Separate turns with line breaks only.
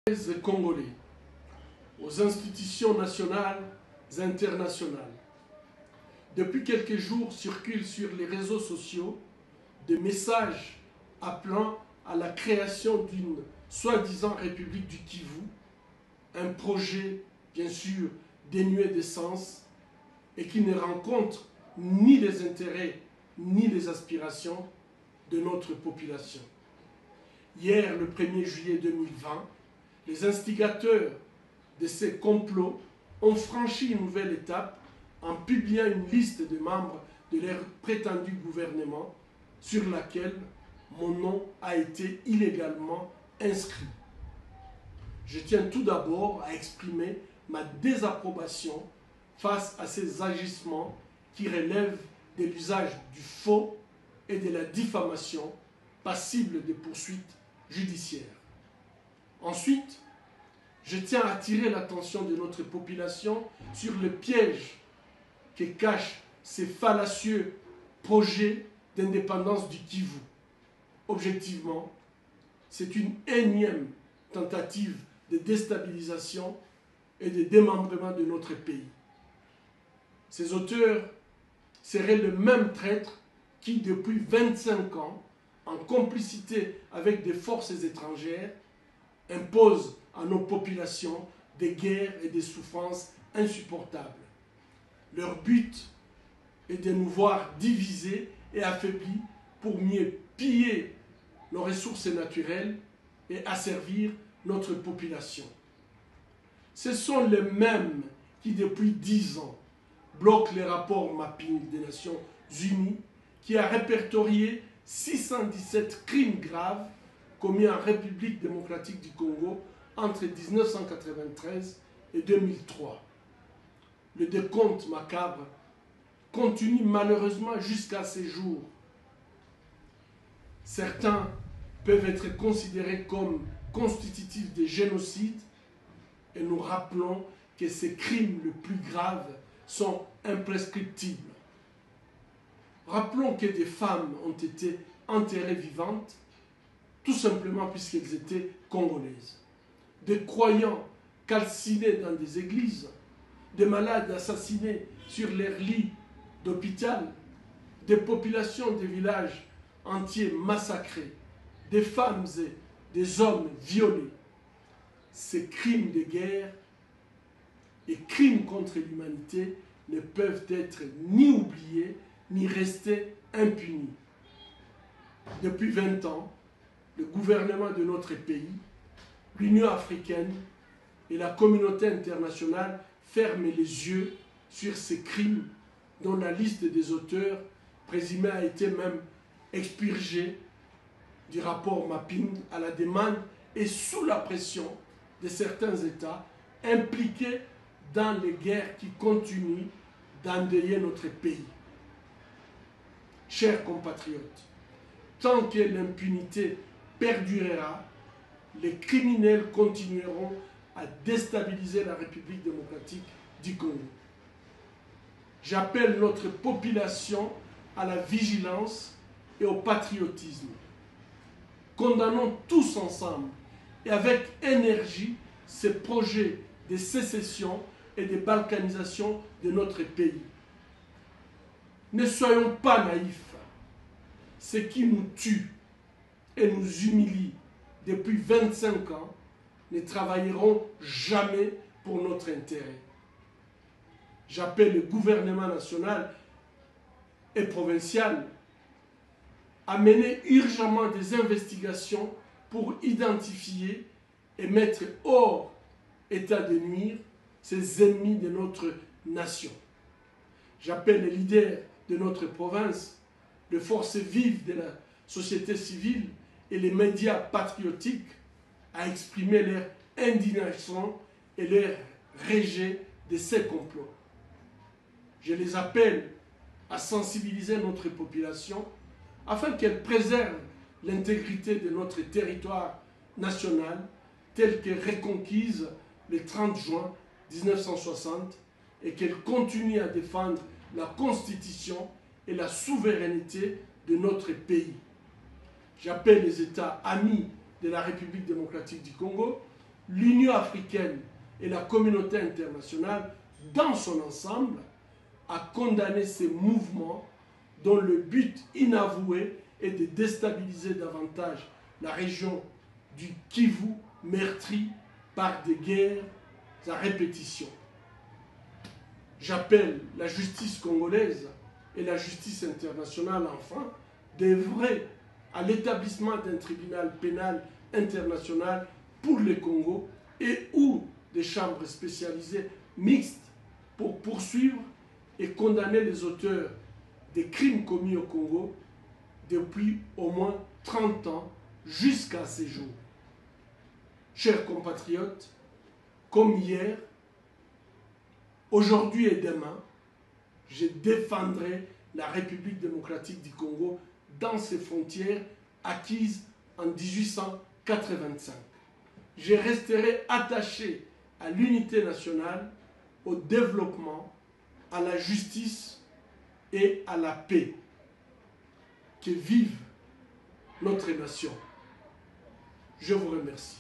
Et Congolais, aux institutions nationales et internationales. Depuis quelques jours circulent sur les réseaux sociaux des messages appelant à la création d'une soi-disant République du Kivu, un projet bien sûr dénué de sens et qui ne rencontre ni les intérêts ni les aspirations de notre population. Hier, le 1er juillet 2020, les instigateurs de ces complots ont franchi une nouvelle étape en publiant une liste de membres de leur prétendu gouvernement sur laquelle mon nom a été illégalement inscrit. Je tiens tout d'abord à exprimer ma désapprobation face à ces agissements qui relèvent de l'usage du faux et de la diffamation passible de poursuites judiciaires. Ensuite, je tiens à attirer l'attention de notre population sur le piège que cachent ces fallacieux projets d'indépendance du Kivu. Objectivement, c'est une énième tentative de déstabilisation et de démembrement de notre pays. Ces auteurs seraient le même traître qui, depuis 25 ans, en complicité avec des forces étrangères, impose à nos populations des guerres et des souffrances insupportables. Leur but est de nous voir divisés et affaiblis pour mieux piller nos ressources naturelles et asservir notre population. Ce sont les mêmes qui, depuis 10 ans, bloquent les rapports mapping des Nations Unies qui a répertorié 617 crimes graves commis en République démocratique du Congo entre 1993 et 2003. Le décompte macabre continue malheureusement jusqu'à ces jours. Certains peuvent être considérés comme constitutifs de génocide et nous rappelons que ces crimes les plus graves sont imprescriptibles. Rappelons que des femmes ont été enterrées vivantes tout simplement puisqu'elles étaient congolaises. Des croyants calcinés dans des églises, des malades assassinés sur leurs lits d'hôpital, des populations des villages entiers massacrés, des femmes et des hommes violés. Ces crimes de guerre et crimes contre l'humanité ne peuvent être ni oubliés ni rester impunis. Depuis 20 ans, le gouvernement de notre pays, l'Union africaine et la communauté internationale ferment les yeux sur ces crimes dont la liste des auteurs présumés a été même expurgée du rapport mapping à la demande et sous la pression de certains États impliqués dans les guerres qui continuent d'endeuiller notre pays. Chers compatriotes, tant que l'impunité perdurera, les criminels continueront à déstabiliser la République démocratique du Congo. J'appelle notre population à la vigilance et au patriotisme. Condamnons tous ensemble et avec énergie ces projets de sécession et de balkanisation de notre pays. Ne soyons pas naïfs. Ce qui nous tue et nous humilie depuis 25 ans ne travailleront jamais pour notre intérêt. J'appelle le gouvernement national et provincial à mener urgemment des investigations pour identifier et mettre hors état de nuire ces ennemis de notre nation. J'appelle les leaders de notre province, les forces vives de la société civile et les médias patriotiques à exprimer leur indignation et leur rejet de ces complots. Je les appelle à sensibiliser notre population afin qu'elle préserve l'intégrité de notre territoire national tel que reconquise le 30 juin 1960 et qu'elle continue à défendre la Constitution et la souveraineté de notre pays. J'appelle les États amis de la République démocratique du Congo, l'Union africaine et la communauté internationale dans son ensemble a condamné ces mouvements dont le but inavoué est de déstabiliser davantage la région du Kivu meurtrie par des guerres à répétition. J'appelle la justice congolaise et la justice internationale enfin d'œuvrer à l'établissement d'un tribunal pénal international pour le Congo et ou des chambres spécialisées mixtes pour poursuivre et condamner les auteurs des crimes commis au Congo depuis au moins 30 ans jusqu'à ces jours. Chers compatriotes, comme hier, aujourd'hui et demain, je défendrai la République démocratique du Congo dans ses frontières acquises en 1885. Je resterai attaché à l'unité nationale, au développement, à la justice et à la paix. Que vive notre nation. Je vous remercie.